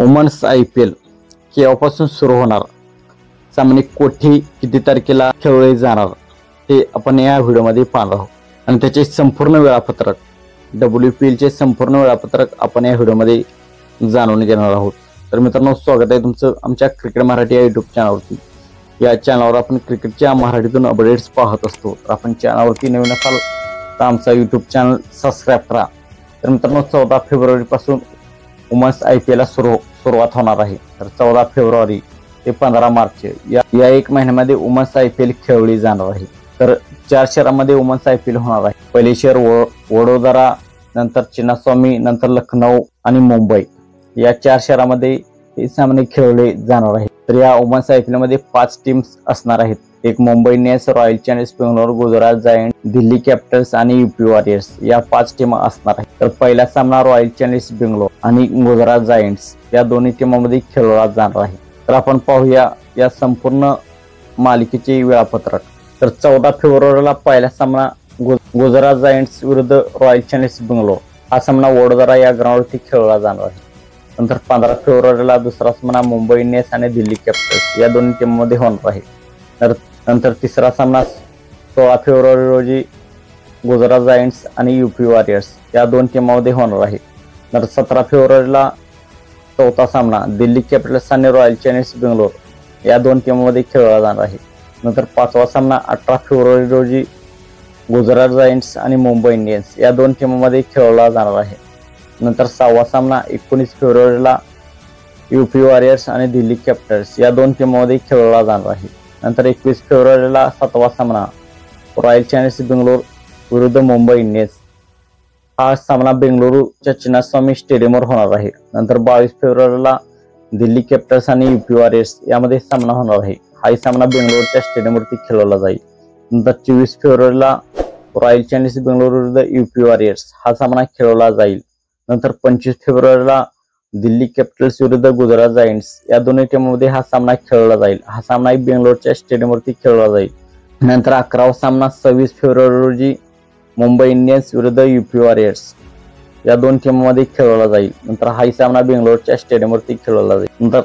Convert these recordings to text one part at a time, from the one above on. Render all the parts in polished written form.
Women's IPL केव्हापासून सुरू होणार, सामने कोठे किती तारखेला खेळले जाणार हे आपण या व्हिडिओमध्ये पाहणार आहोत आणि त्याचे संपूर्ण वेळापत्रक WPL चे संपूर्ण वेळापत्रक आपण या व्हिडिओमध्ये जाणून घेणार आहोत। तर मित्रांनो, स्वागत आहे तुमचं आमच्या क्रिकेट मराठी या YouTube चॅनलवरती। या चॅनलवर आपण क्रिकेटच्या मराठीतून अपडेट्स पाहत असतो। तर आपण चॅनलवरती नवीन असाल तर आमचा YouTube चॅनल सबस्क्राइब करा। तर मित्रांनो, 14 फेब्रुवारी पासून वुमन्स IPL ला सुरुवात होणार आहे। तर 14 फेब्रुवारी ते 15 मार्च या एक महिन्यामध्ये वुमन्स IPL खेळली जाणार आहे। तर 4 शहरांमध्ये वुमन्स IPL होणार आहे। पहिले शहर वडोदरा, नंतर चिन्नास्वामी, नंतर लखनौ आणि मुंबई या 4 शहरांमध्ये हे सामने खेळले जाणार आहेत। तर या वुमन्स IPL मध्ये 5 टीम्स असणार आहेत। एक Mumbai Indians, royal challengers Bangalore, Gujarat giant, Delhi Capitals आणि UP वॉरियर्स या 5 टीम असणार आहेत। तर पहिला सामना रॉयल चॅलेंजर्स बेंगलोर आणि गुजरात जायंट्स या दोन्ही टीमांमध्ये खेळला जाणार आहे। तर आपण पाहूया या संपूर्ण मालिकेचे वेळापत्रक। तर 14 फेब्रुवारीला पहिला सामना गुजरात जायंट्स विरुद्ध रॉयल चॅलेंजर्स बेंगलोर हा सामना वडोदरा या ग्राउंडवरती खेळला जाणार आहे। नंतर 15 फेब्रुवारीला दुसरा सामना मुंबई इंडियन्स आणि दिल्ली कॅपिटल्स या दोन्ही टीममध्ये होणार आहे। तर नंतर तिसरा सामना 16 फेब्रुवारी रोजी गुजरात जायंट्स आणि UP वॉरियर्स या दोन टीमांमध्ये होणार आहे। नंतर 17 फेब्रुवारीला चौथा सामना दिल्ली कॅपिटल्स आणि रॉयल चॅलेंजर्स बेंगलोर या दोन टीमांमध्ये खेळला जाणार आहे। नंतर पाचवा सामना 18 फेब्रुवारी रोजी गुजरात जायंट्स आणि मुंबई इंडियन्स या दोन टीमांमध्ये खेळला जाणार आहे। नंतर 6वा सामना 19 फेब्रुवारीला UP वॉरियर्स आणि दिल्ली कॅपिटल्स या दोन टीमांमध्ये खेळला जाणार आहे। नंतर 21 फेब्रुवारीला 7वा सामना रॉयल चॅलेंजर्स बेंगलोर विरुद्ध मुंबई इंडियन्स हा सामना बेंगळुरूच्या चिन्नास्वामी स्टेडियमवर होणार आहे। नंतर 22 फेब्रुवारीला दिल्ली कॅपिटल्स आणि UP वॉरियर्स यामध्ये सामना होणार आहे। हा सामना बेंगळुरूच्या स्टेडियमवरती खेळवला जाईल। नंतर 24 फेब्रुवारीला रॉयल चॅलेंजर्स बेंगलोर विरुद्ध UP वॉरियर्स हा सामना खेळवला जाईल। नंतर 25 फेब्रुवारीला दिल्ली कॅपिटल्स विरुद्ध गुजरात जायंट्स या दोन्ही टीममध्ये हा सामना खेळवला जाईल। हा सामना बेंगलोरच्या स्टेडियमवरती खेळवला जाईल। नंतर 11वा सामना 26 फेब्रुवारी रोजी मुंबई इंडियन्स विरुद्ध UP वॉरियर्स या दोन टीममध्ये खेळवला जाईल। नंतर हा सामना बेंगलोरच्या स्टेडियमवरती खेळवला जाईल। नंतर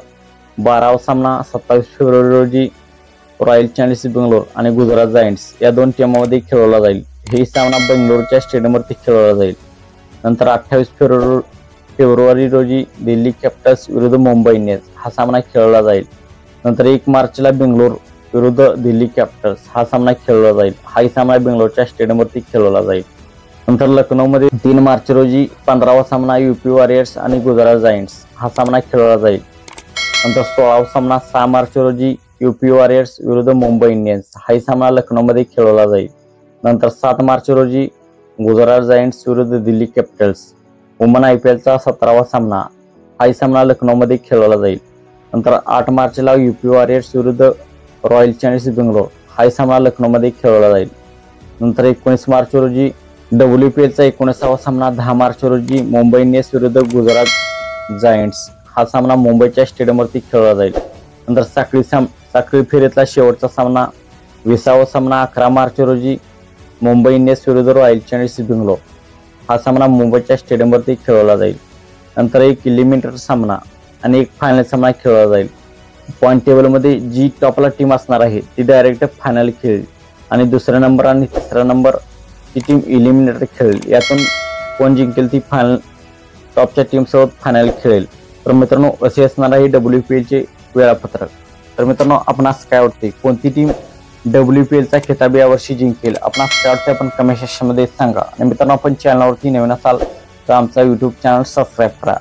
12वा सामना 27 फेब्रुवारी रोजी रॉयल चॅलेंजर्स बेंगलोर आणि गुजरात जायंट्स या दोन टीममध्ये खेळवला जाईल। हे सामना बेंगलोरच्या स्टेडियमवरती खेळवला जाईल। नंतर 28 फेब्रुवारी रोजी दिल्ली कॅपिटल्स विरुद्ध मुंबई इंडियन्स हा सामना खेळवला जाईल। नंतर 1 मार्चला बेंगलोर विरुद्ध दिल्ली कॅपिटल्स हा सामना खेळवला जाईल। हा सामना बेंगलोरच्या स्टेडियमवरती खेळवला जाईल। नंतर लखनौमध्ये 3 मार्च रोजी 15वा सामना UP वॉरियर्स आणि गुजरात जायंट्स हा सामना खेळवला जाईल। नंतर 16वा सामना 6 मार्च रोजी UP वॉरियर्स विरुद्ध मुंबई इंडियन्स हा सामना लखनौमध्ये खेळवला जाईल। नंतर 7 मार्च रोजी गुजरात जायंट्स विरुद्ध दिल्ली कॅपिटल्स वुमन IPL चा 17वा सामना हा सामना लखनौमध्ये खेळवला जाईल। नंतर 8 मार्चला UP वॉरियर्स विरुद्ध रॉयल चॅलेंजर्स बेंगलोर हा सामना लखनौमध्ये खेळवला जाईल। नंतर 19 मार्च रोजी WPL चा 19वा सामना 10 मार्च रोजी मुंबई इंडियन्स विरुद्ध गुजरात जायंट्स हा सामना मुंबईच्या स्टेडियमवरती खेळवला जाईल। नंतर साखळी फेरीतला शेवटचा सामना 20वा सामना 11 मार्च रोजी मुंबई इंडियन्स विरुद्ध रॉयल चॅलेंजर्स बेंगलोर हा सामना मुंबईच्या स्टेडियमवरती खेळवला जाईल। नंतर एक एलिमिनेटर सामना आणि एक फायनल सामना खेळवला जाईल। पॉइंट टेबलमध्ये जी टॉपला टीम असणार आहे ती डायरेक्ट फायनल खेळेल आणि दुसरा नंबर आणि तिसरा नंबर ती टीम एलिमिनेटर खेळेल। यातून कोण जिंकेल ती फायनल टॉपच्या टीमसोबत फायनल खेळेल। तर मित्रांनो, असे असणार आहे WPL चे वेळापत्रक। तर मित्रांनो, आपणास काय वाटते, कोणती टीम WPL चा खिताब यावर्षी जिंकेल? आपणास काय वाटते आपण कमेंट सेक्शन मध्ये सांगा। आणि मित्रांनो, आपण चॅनलवरती नवीन असाल तर आमचा YouTube चॅनल सबस्क्राइब करा।